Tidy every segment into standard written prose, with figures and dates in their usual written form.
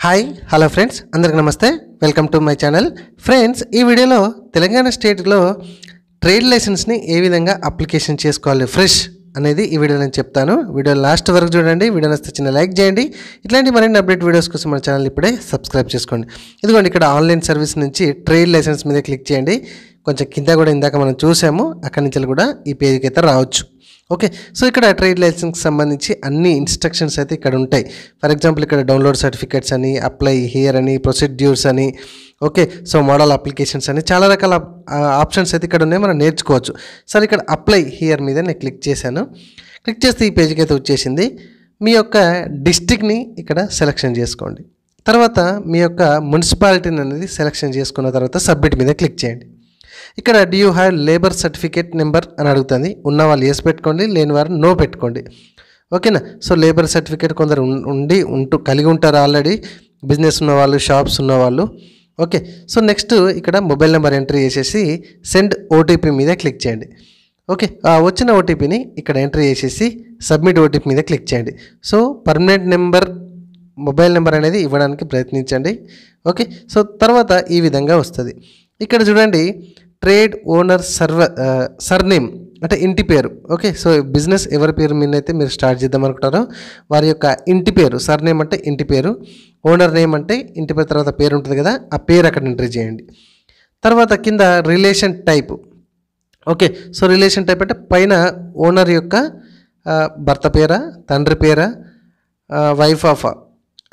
Hi hello friends, అందరికీ నమస్తే. Welcome to my channel. Friends, ఈ వీడియోలో తెలంగాణ స్టేట్లో ట్రేడ్ లైసెన్స్ని ఏ విధంగా అప్లికేషన్ చేసుకోవాలి ఫ్రెష్ అనేది ఈ వీడియో నేను చెప్తాను. వీడియో లాస్ట్ వరకు చూడండి. వీడియో నచ్చితే చిన్న లైక్ చేయండి. ఇట్లాంటి మరిన్ని అప్డేట్ వీడియోస్ కోసం మన ఛానల్ ఇప్పుడే సబ్స్క్రైబ్ చేసుకోండి. ఇదిగోండి, ఇక్కడ ఆన్లైన్ సర్వీస్ నుంచి ట్రేడ్ లైసెన్స్ మీద క్లిక్ చేయండి. కొంచెం కింద కూడా ఇందాక మనం చూసాము, అక్కడి నుంచి కూడా ఈ పేజ్కి అయితే రావచ్చు. ఓకే, సో ఇక్కడ ట్రేడ్ లైసెన్స్కి సంబంధించి అన్ని ఇన్స్ట్రక్షన్స్ అయితే ఇక్కడ ఉంటాయి. ఫర్ ఎగ్జాంపుల్, ఇక్కడ డౌన్లోడ్ సర్టిఫికేట్స్ అని, అప్లై హియర్ అని, ప్రొసీడ్యూర్స్ అని, ఓకే, సో మోడల్ అప్లికేషన్స్ అని చాలా రకాల ఆప్షన్స్ అయితే ఇక్కడ ఉన్నాయి, మనం నేర్చుకోవచ్చు. సరే, ఇక్కడ అప్లై హియర్ మీద నేను క్లిక్ చేశాను. క్లిక్ చేస్తే ఈ పేజ్కి అయితే వచ్చేసింది. మీ యొక్క డిస్ట్రిక్ట్ని ఇక్కడ సెలెక్షన్ చేసుకోండి. తర్వాత మీ యొక్క మున్సిపాలిటీని అనేది సెలెక్షన్ చేసుకున్న తర్వాత సబ్మిట్ మీద క్లిక్ చేయండి. ఇక్కడ do you have labour certificate number అని అడుగుతుంది. ఉన్న వాళ్ళు ఎస్ పెట్టుకోండి, లేని వారు నో పెట్టుకోండి. ఓకేనా. సో లేబర్ సర్టిఫికేట్ కొందరు కలిగి ఉంటారు ఆల్రెడీ, బిజినెస్ ఉన్నవాళ్ళు, షాప్స్ ఉన్నవాళ్ళు. ఓకే, సో నెక్స్ట్ ఇక్కడ మొబైల్ నెంబర్ ఎంట్రీ చేసేసి సెండ్ ఓటీపీ మీద క్లిక్ చేయండి. ఓకే, వచ్చిన ఓటీపీని ఇక్కడ ఎంట్రీ చేసేసి సబ్మిట్ ఓటీపీ మీద క్లిక్ చేయండి. So permanent number, mobile number అనేది ఇవ్వడానికి ప్రయత్నించండి. ఓకే, సో తర్వాత ఈ విధంగా వస్తుంది. ఇక్కడ చూడండి, ట్రేడ్ ఓనర్ సర్నేమ్ అంటే ఇంటి పేరు. ఓకే, సో బిజినెస్ ఎవరి పేరు మీద అయితే మీరు స్టార్ట్ చేద్దాం అనుకుంటారో వారి యొక్క ఇంటి పేరు, సర్నేమ్ అంటే ఇంటి పేరు, ఓనర్ నేమ్ అంటే ఇంటి పేరు తర్వాత పేరు ఉంటుంది కదా, ఆ పేరు అక్కడ ఎంట్రీ చేయండి. తర్వాత కింద relation type. Okay, so relation type అంటే పైన ఓనర్ యొక్క భర్త పేరా, తండ్రి పేరా, వైఫ్ ఆఫ్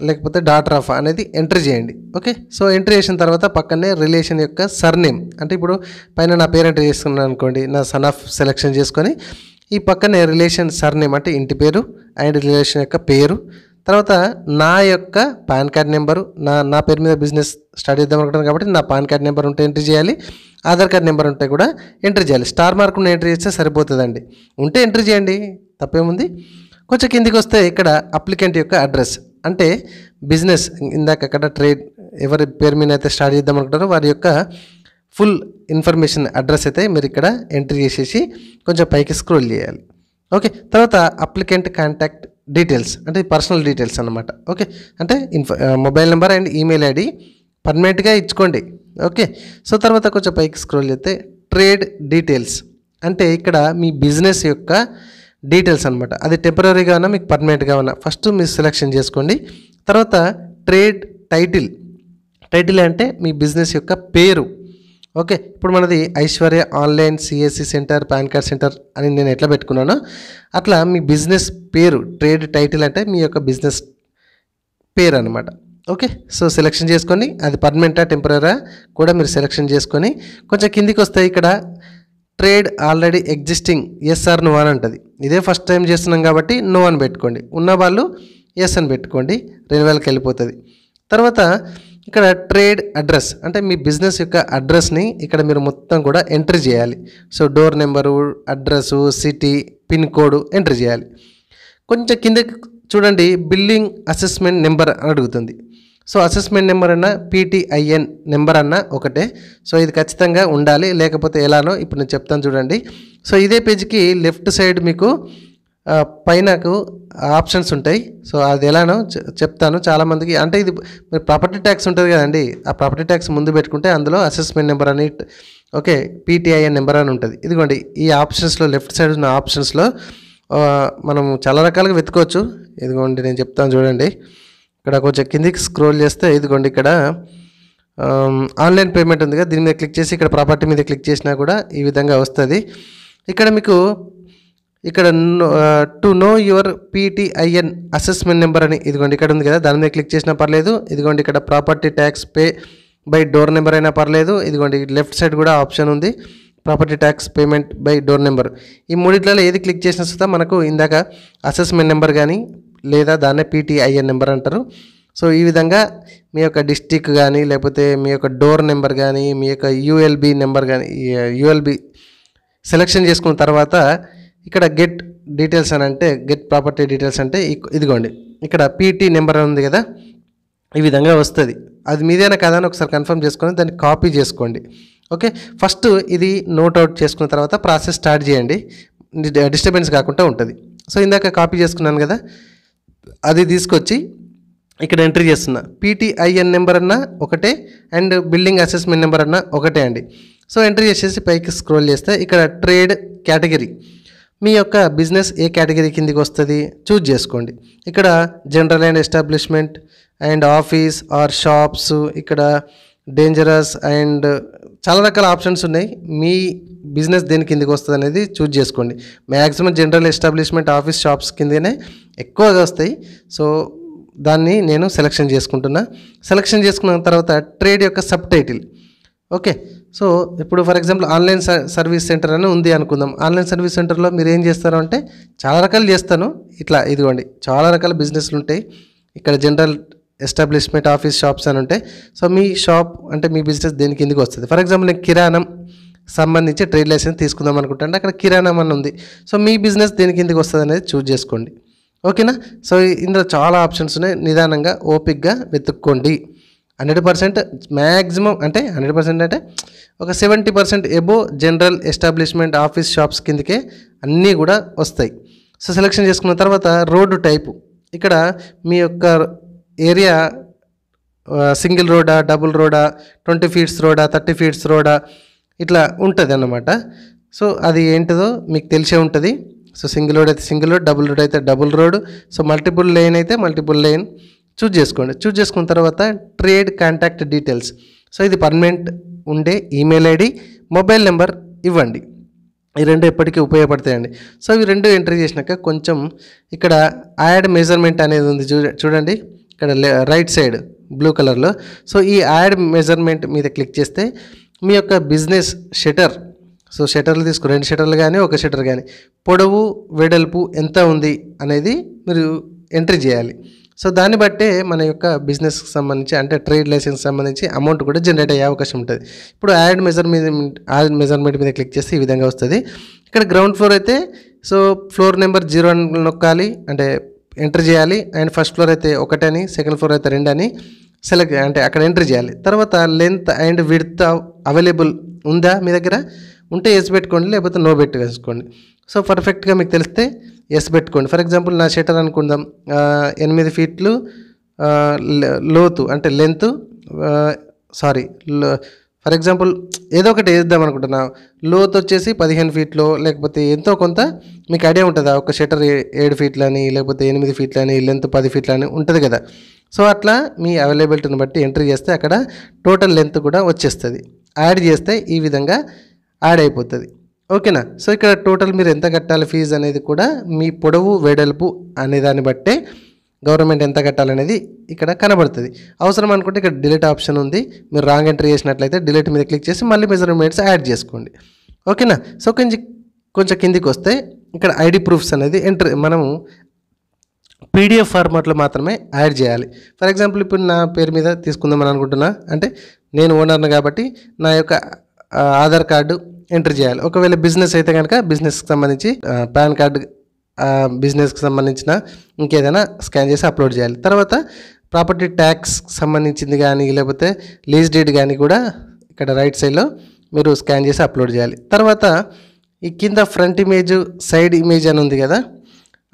లేకపోతే డాటర్ ఆఫ్ అనేది ఎంట్రీ చేయండి. ఓకే, సో ఎంట్రీ చేసిన తర్వాత పక్కనే రిలేషన్ యొక్క సర్నేమ్ అంటే ఇప్పుడు పైన నా పేరు ఎంట్రీ చేసుకున్నాను అనుకోండి, నా సన్ ఆఫ్ సెలెక్షన్ చేసుకొని ఈ పక్కనే రిలేషన్ సర్నేమ్ అంటే ఇంటి పేరు అండ్ రిలేషన్ యొక్క పేరు, తర్వాత నా యొక్క పాన్ కార్డ్ నెంబరు, నా పేరు మీద బిజినెస్ స్టార్ట్ చేద్దాం అనుకుంటాను కాబట్టి నా పాన్ కార్డ్ నెంబర్ ఉంటే ఎంట్రీ చేయాలి, ఆధార్ కార్డ్ నెంబర్ ఉంటే కూడా ఎంట్రీ చేయాలి. స్టార్ మార్కుని ఎంట్రీ చేస్తే సరిపోతుందండి, ఉంటే ఎంట్రీ చేయండి, తప్పేముంది. కొంచెం కిందికి వస్తే ఇక్కడ అప్లికెంట్ యొక్క అడ్రస్ అంటే బిజినెస్ ఇందాక అక్కడ ట్రేడ్ ఎవరి పేరు మీద అయితే స్టార్ట్ చేద్దాం అనుకుంటారో వారి యొక్క ఫుల్ ఇన్ఫర్మేషన్ అడ్రస్ అయితే మీరు ఇక్కడ ఎంట్రీ చేసేసి కొంచెం పైకి స్క్రోల్ చేయాలి. ఓకే, తర్వాత అప్లికెంట్ కాంటాక్ట్ డీటెయిల్స్ అంటే పర్సనల్ డీటెయిల్స్ అన్నమాట. ఓకే, అంటే mobile number and email ID పర్మనెంట్గా ఇచ్చుకోండి. ఓకే, సో తర్వాత కొంచెం పైకి స్క్రోల్ చేస్తే ట్రేడ్ డీటెయిల్స్ అంటే ఇక్కడ మీ బిజినెస్ యొక్క డీటెయిల్స్ అనమాట. అది టెంపరీగా ఉన్నా మీకు పర్మనెంట్గా ఉన్నా ఫస్ట్ మీరు సెలెక్షన్ చేసుకోండి. తర్వాత ట్రేడ్ టైటిల్ అంటే మీ బిజినెస్ యొక్క పేరు. ఓకే, ఇప్పుడు మనది Aishwarya online CSC center PAN card center అని నేను ఎట్లా పెట్టుకున్నానో అట్లా మీ బిజినెస్ పేరు ట్రేడ్ టైటిల్ అంటే మీ యొక్క బిజినెస్ పేరు అనమాట. ఓకే, సో సెలెక్షన్ చేసుకొని అది పర్మనెంటా టెంపరీగా కూడా మీరు సెలెక్షన్ చేసుకొని కొంచెం కిందికి వస్తాయి. ఇక్కడ trade already existing yes or no అని ఉంటుంది. ఇదే ఫస్ట్ టైం చేస్తున్నాం కాబట్టి నో అని పెట్టుకోండి, ఉన్న వాళ్ళు ఎస్ అని పెట్టుకోండి, రెన్యువల్కి వెళ్ళిపోతుంది. తర్వాత ఇక్కడ ట్రేడ్ అడ్రస్ అంటే మీ బిజినెస్ యొక్క అడ్రస్ని ఇక్కడ మీరు మొత్తం కూడా ఎంట్రీ చేయాలి. So door number, address, city, pin code entry చేయాలి. కొంచెం కిందకి చూడండి, బిల్లింగ్ అసెస్మెంట్ నెంబర్ అని అడుగుతుంది. సో అసెస్మెంట్ నెంబర్ అన్నా పీటీఐఎన్ నెంబర్ అన్నా ఒకటే. సో ఇది ఖచ్చితంగా ఉండాలి, లేకపోతే ఎలానో ఇప్పుడు నేను చెప్తాను చూడండి. సో ఇదే పేజ్కి లెఫ్ట్ సైడ్ మీకు పైనకు ఆప్షన్స్ ఉంటాయి. సో అది ఎలానో చెప్తాను. చాలామందికి అంటే ఇది ప్రాపర్టీ ట్యాక్స్ ఉంటుంది కదండి, ఆ ప్రాపర్టీ ట్యాక్స్ ముందు పెట్టుకుంటే అందులో అసెస్మెంట్ నెంబర్ అని, ఓకే, పీటీఐఎన్ నెంబర్ అని ఉంటుంది. ఇదిగోండి, ఈ ఆప్షన్స్లో లెఫ్ట్ సైడ్ ఉన్న ఆప్షన్స్లో మనం చాలా రకాలుగా వెతుకోవచ్చు. ఇదిగోండి నేను చెప్తాను చూడండి. ఇక్కడ కొంచెం కిందికి స్క్రోల్ చేస్తే ఇదిగోండి, ఇక్కడ ఆన్లైన్ పేమెంట్ ఉంది కదా, దీని మీద క్లిక్ చేసి ఇక్కడ ప్రాపర్టీ మీద క్లిక్ చేసినా కూడా ఈ విధంగా వస్తుంది. ఇక్కడ మీకు ఇక్కడ to know your PTIN assessment number అని ఇదిగోండి ఇక్కడ ఉంది కదా, దాని మీద క్లిక్ చేసినా పర్లేదు. ఇదిగోండి ఇక్కడ property tax pay by door number అయినా పర్లేదు. ఇదిగోండి లెఫ్ట్ సైడ్ కూడా ఆప్షన్ ఉంది, property tax payment by door number. ఈ మూడిట్లలో ఏది క్లిక్ చేసినా సుతా మనకు ఇందాక అసెస్మెంట్ నెంబర్ కానీ లేదా దాన్నే పీటీఐఎన్ నెంబర్ అంటారు. సో ఈ విధంగా మీ యొక్క డిస్టిక్ కానీ లేకపోతే మీ యొక్క డోర్ నెంబర్ కానీ మీ యొక్క యూఎల్బి నెంబర్ కానీ యూఎల్బి సెలెక్షన్ చేసుకున్న తర్వాత ఇక్కడ గెట్ డీటెయిల్స్ అని అంటే గెట్ ప్రాపర్టీ డీటెయిల్స్ అంటే ఇదిగోండి ఇక్కడ పీటీ నెంబర్ ఉంది కదా, ఈ విధంగా వస్తుంది. అది మీదేనా కదా అని ఒకసారి కన్ఫర్మ్ చేసుకొని దాన్ని కాపీ చేసుకోండి. ఓకే, ఫస్ట్ ఇది నోట్ అవుట్ చేసుకున్న తర్వాత ప్రాసెస్ స్టార్ట్ చేయండి, డిస్టర్బెన్స్ కాకుండా ఉంటుంది. సో ఇందాక కాపీ చేసుకున్నాను కదా, అది తీసుకొచ్చి ఇక్కడ ఎంట్రీ చేస్తున్నా. పీటీఐఎన్ నెంబర్ అన్నా ఒకటే అండ్ బిల్డింగ్ అసెస్మెంట్ నెంబర్ అన్నా ఒకటే అండి. సో ఎంట్రీ చేసేసి పైకి స్క్రోల్ చేస్తే ఇక్కడ ట్రేడ్ కేటగిరీ, మీ యొక్క బిజినెస్ ఏ కేటగిరీ కిందికి వస్తుంది చూజ్ చేసుకోండి. ఇక్కడ general and establishment and office or shops, ఇక్కడ డేంజరస్ అండ్ చాలా రకాల ఆప్షన్స్ ఉన్నాయి. మీ బిజినెస్ దేని కిందికి వస్తుంది అనేది చూజ్ చేసుకోండి. Maximum general establishment office shops కిందనే ఎక్కువగా వస్తాయి. సో దాన్ని నేను సెలెక్షన్ చేసుకుంటున్నా. సెలెక్షన్ చేసుకున్న తర్వాత ట్రేడ్ యొక్క సబ్ టైటిల్. ఓకే, సో ఇప్పుడు for example online service centre అని ఉంది అనుకుందాం. ఆన్లైన్ సర్వీస్ సెంటర్లో మీరు ఏం చేస్తారు అంటే చాలా రకాలు చేస్తాను. ఇట్లా ఇదిగోండి చాలా రకాల బిజినెస్లు ఉంటాయి. ఇక్కడ జనరల్ ఎస్టాబ్లిష్మెంట్ ఆఫీస్ షాప్స్ అని ఉంటాయి. సో మీ షాప్ అంటే మీ బిజినెస్ దేని కిందికి వస్తుంది. ఫర్ ఎగ్జాంపుల్ నేను కిరాణం సంబంధించి ట్రేడ్ లైసెన్స్ తీసుకుందాం అనుకుంటాను. అక్కడ కిరాణం అని ఉంది. సో మీ బిజినెస్ దేని కిందికి వస్తుంది అనేది చూజ్ చేసుకోండి. ఓకేనా. సో ఇందులో చాలా ఆప్షన్స్ ఉన్నాయి. నిదానంగా ఓపిక్గా వెతుక్కోండి. 100% మ్యాక్సిమం అంటే 100% అంటే ఒక 70% above general establishment office shops కిందకే అన్నీ కూడా వస్తాయి. సో సెలెక్షన్ చేసుకున్న తర్వాత రోడ్డు టైపు, ఇక్కడ మీ యొక్క ఏరియా సింగిల్ రోడా, డబుల్ రోడా, 20 ఫీట్స్ రోడా, 30 ఫీట్స్ రోడా ఇట్లా ఉంటుంది అన్నమాట. సో అది ఏంటిదో మీకు తెలిసే ఉంటుంది. సో సింగిల్ రోడ్ అయితే సింగిల్ రోడ్, డబుల్ రోడ్ అయితే double road, so multiple lane అయితే మల్టిపుల్ లేన్ చూజ్ చేసుకోండి. చూజ్ చేసుకున్న తర్వాత ట్రేడ్ కాంటాక్ట్ డీటెయిల్స్. సో ఇది పర్మనెంట్ ఉండే ఈమెయిల్ ఐడి, మొబైల్ నెంబర్ ఇవ్వండి. ఈ రెండు ఎప్పటికీ ఉపయోగపడతాయండి. సో ఇవి రెండు ఎంట్రీ చేసినాక కొంచెం ఇక్కడ యాడ్ మెజర్మెంట్ అనేది ఉంది చూడండి, ఇక్కడ రైట్ సైడ్ బ్లూ కలర్లో. సో ఈ యాడ్ మెజర్మెంట్ మీద క్లిక్ చేస్తే మీ యొక్క బిజినెస్ షటర్, సో షటర్లు తీసుకో, 2 షటర్లు కానీ ఒక షటర్ కానీ పొడవు వెడల్పు ఎంత ఉంది అనేది మీరు ఎంట్రీ చేయాలి. సో దాన్ని బట్టే మన యొక్క బిజినెస్కి సంబంధించి అంటే ట్రేడ్ లైసెన్స్ సంబంధించి అమౌంట్ కూడా జనరేట్ అయ్యే అవకాశం ఉంటుంది. ఇప్పుడు యాడ్ మెజర్మెంట్ మీద క్లిక్ చేస్తే ఈ విధంగా వస్తుంది. ఇక్కడ గ్రౌండ్ ఫ్లోర్ అయితే సో ఫ్లోర్ నెంబర్ 0 అని నొక్కాలి, అంటే ఎంట్రీ చేయాలి. అండ్ ఫస్ట్ ఫ్లోర్ అయితే 1 అని, సెకండ్ ఫ్లోర్ అయితే 2 అని సెలెక్ట్ అంటే అక్కడ ఎంట్రీ చేయాలి. తర్వాత లెంత్ అండ్ విడ్త్ అవైలబుల్ ఉందా మీ దగ్గర, ఉంటే ఎస్ పెట్టుకోండి, లేకపోతే నో పెట్టుకోండి. సో పర్ఫెక్ట్గా మీకు తెలిస్తే ఎస్ పెట్టుకోండి. ఫర్ ఎగ్జాంపుల్ నా షటర్ అనుకుందాం 8 ఫీట్లు లోతు అంటే లెంత్, ఫర్ ఎగ్జాంపుల్ ఏదో ఒకటి వేద్దాం అనుకుంటున్నా. లోతు వచ్చేసి 15 ఫీట్లో, లేకపోతే ఎంతో కొంత మీకు ఐడియా ఉంటుందా, ఒక షటర్ 7 ఫీట్లని లేకపోతే 8 ఫీట్లని, లెంత్ 10 ఫీట్లని ఉంటుంది కదా. సో అట్లా మీ అవైలబిలిటీని బట్టి ఎంట్రీ చేస్తే అక్కడ టోటల్ లెంత్ కూడా వచ్చేస్తుంది. యాడ్ చేస్తే ఈ విధంగా యాడ్ అయిపోతుంది. ఓకేనా. సో ఇక్కడ టోటల్ మీరు ఎంత కట్టాలి ఫీజు అనేది కూడా మీ పొడవు వెడల్పు అనే దాన్ని బట్టే గవర్నమెంట్ ఎంత కట్టాలనేది ఇక్కడ కనబడుతుంది. అవసరం అనుకుంటే ఇక్కడ డిలీట్ ఆప్షన్ ఉంది. మీరు రాంగ్ ఎంట్రీ చేసినట్లయితే డిలీట్ మీద క్లిక్ చేసి మళ్ళీ మెజర్మెంట్స్ యాడ్ చేసుకోండి. ఓకేనా. సో కొంచెం కిందికి వస్తే ఇక్కడ ఐడి ప్రూఫ్స్ అనేది మనము పీడిఎఫ్ ఫార్మాట్లో మాత్రమే యాడ్ చేయాలి. ఫర్ ఎగ్జాంపుల్ ఇప్పుడు నా పేరు మీద తీసుకుందామని అనుకుంటున్నా, అంటే నేను ఓనర్ను కాబట్టి నా యొక్క ఆధార్ కార్డు ఎంట్రీ చేయాలి. ఒకవేళ బిజినెస్ అయితే కనుక బిజినెస్కి సంబంధించి పాన్ కార్డు, బిజినెస్కి సంబంధించిన ఇంకేదైనా స్కాన్ చేసి అప్లోడ్ చేయాలి. తర్వాత ప్రాపర్టీ ట్యాక్స్ సంబంధించింది కానీ లేకపోతే లీజ్ డీడ్ కానీ కూడా ఇక్కడ రైట్ సైడ్లో మీరు స్కాన్ చేసి అప్లోడ్ చేయాలి. తర్వాత ఈ కింద ఫ్రంట్ ఇమేజ్, సైడ్ ఇమేజ్ అని ఉంది కదా,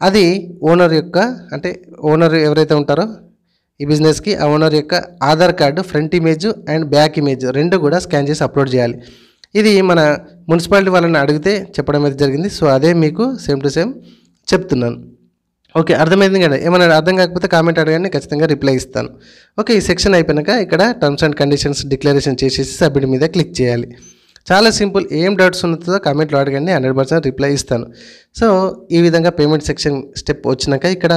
అది ఓనర్ యొక్క అంటే ఓనర్ ఎవరైతే ఉంటారో ఈ బిజినెస్కి ఆ ఓనర్ యొక్క Aadhaar card front image and back image రెండు కూడా స్కాన్ చేసి అప్లోడ్ చేయాలి. ఇది మన మున్సిపాలిటీ వాళ్ళని అడిగితే చెప్పడం అయితే జరిగింది. సో అదే మీకు సేమ్ టు సేమ్ చెప్తున్నాను. ఓకే, అర్థమైంది కదా. ఏమైనా అర్థం కాకపోతే కామెంట్ అడగండి, ఖచ్చితంగా రిప్లై ఇస్తాను. ఓకే, ఈ సెక్షన్ అయిపోయాక ఇక్కడ టర్మ్స్ అండ్ కండిషన్స్ డిక్లరేషన్ చేసేసి సబ్మిట్ మీద క్లిక్ చేయాలి. చాలా సింపుల్. ఏం డౌట్స్ ఉన్నదో కామెంట్లో అడగండి, 100% రిప్లై ఇస్తాను. సో ఈ విధంగా పేమెంట్ సెక్షన్ స్టెప్ వచ్చినాక ఇక్కడ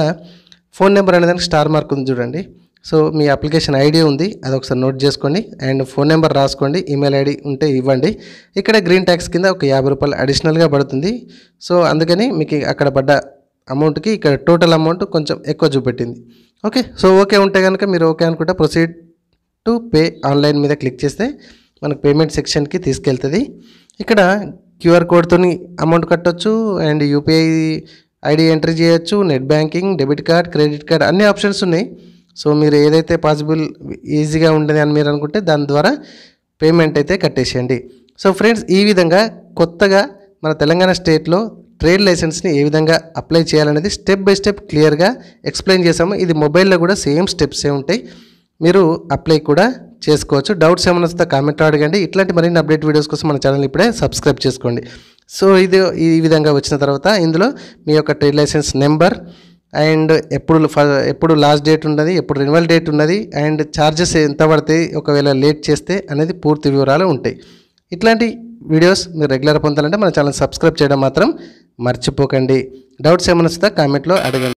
ఫోన్ నెంబర్ అనే దానికి స్టార్ మార్క్ ఉంది చూడండి. సో మీ అప్లికేషన్ ఐడి ఉంది, అది ఒకసారి నోట్ చేసుకోండి. అండ్ ఫోన్ నెంబర్ రాసుకోండి, ఈమెయిల్ ఐడి ఉంటే ఇవ్వండి. ఇక్కడ గ్రీన్ ట్యాక్స్ కింద ఒక 50 రూపాయలు అడిషనల్గా పడుతుంది. సో అందుకని మీకు అక్కడ పడ్డ అమౌంట్కి ఇక్కడ టోటల్ అమౌంట్ కొంచెం ఎక్కువ చూపెట్టింది. ఓకే, సో ఓకే ఉంటే కనుక మీరు ఓకే అనుకుంటే ప్రొసీడ్ టు పే ఆన్లైన్ మీద క్లిక్ చేస్తే మనకు పేమెంట్ సెక్షన్కి తీసుకెళ్తుంది. ఇక్కడ క్యూఆర్ కోడ్తో అమౌంట్ కట్టొచ్చు అండ్ యూపీఐ ఐడి ఎంట్రీ చేయొచ్చు, net banking, debit card, credit card అన్ని ఆప్షన్స్ ఉన్నాయి. సో మీరు ఏదైతే పాసిబుల్ ఈజీగా ఉంటుంది అని మీరు అనుకుంటే దాని ద్వారా పేమెంట్ అయితే కట్టేసేయండి. సో ఫ్రెండ్స్, ఈ విధంగా కొత్తగా మన తెలంగాణ స్టేట్లో ట్రేడ్ లైసెన్స్ని ఏ విధంగా అప్లై చేయాలనేది స్టెప్ బై స్టెప్ క్లియర్గా ఎక్స్ప్లెయిన్ చేసాము. ఇది మొబైల్లో కూడా సేమ్ స్టెప్సే ఉంటాయి, మీరు అప్లై కూడా చేసుకోవచ్చు. డౌట్స్ ఏమైనా వస్తే కామెంట్లో అడగండి. ఇట్లాంటి మరిన్ని అప్డేట్ వీడియోస్ కోసం మన ఛానల్ ఇప్పుడే సబ్స్క్రైబ్ చేసుకోండి. సో ఇది ఈ విధంగా వచ్చిన తర్వాత ఇందులో మీ యొక్క ట్రేడ్ లైసెన్స్ నెంబర్ అండ్ ఎప్పుడు లాస్ట్ డేట్ ఉన్నది, ఎప్పుడు రెన్యువల్ డేట్ ఉన్నది అండ్ ఛార్జెస్ ఎంత పడతాయి ఒకవేళ లేట్ చేస్తే అనేది పూర్తి వివరాలు ఉంటాయి. ఇట్లాంటి వీడియోస్ మీరు రెగ్యులర్ పొందాలంటే మన ఛానల్ సబ్స్క్రైబ్ చేయడం మాత్రం మర్చిపోకండి. డౌట్స్ ఏమైనా వస్తే కామెంట్లో అడగండి.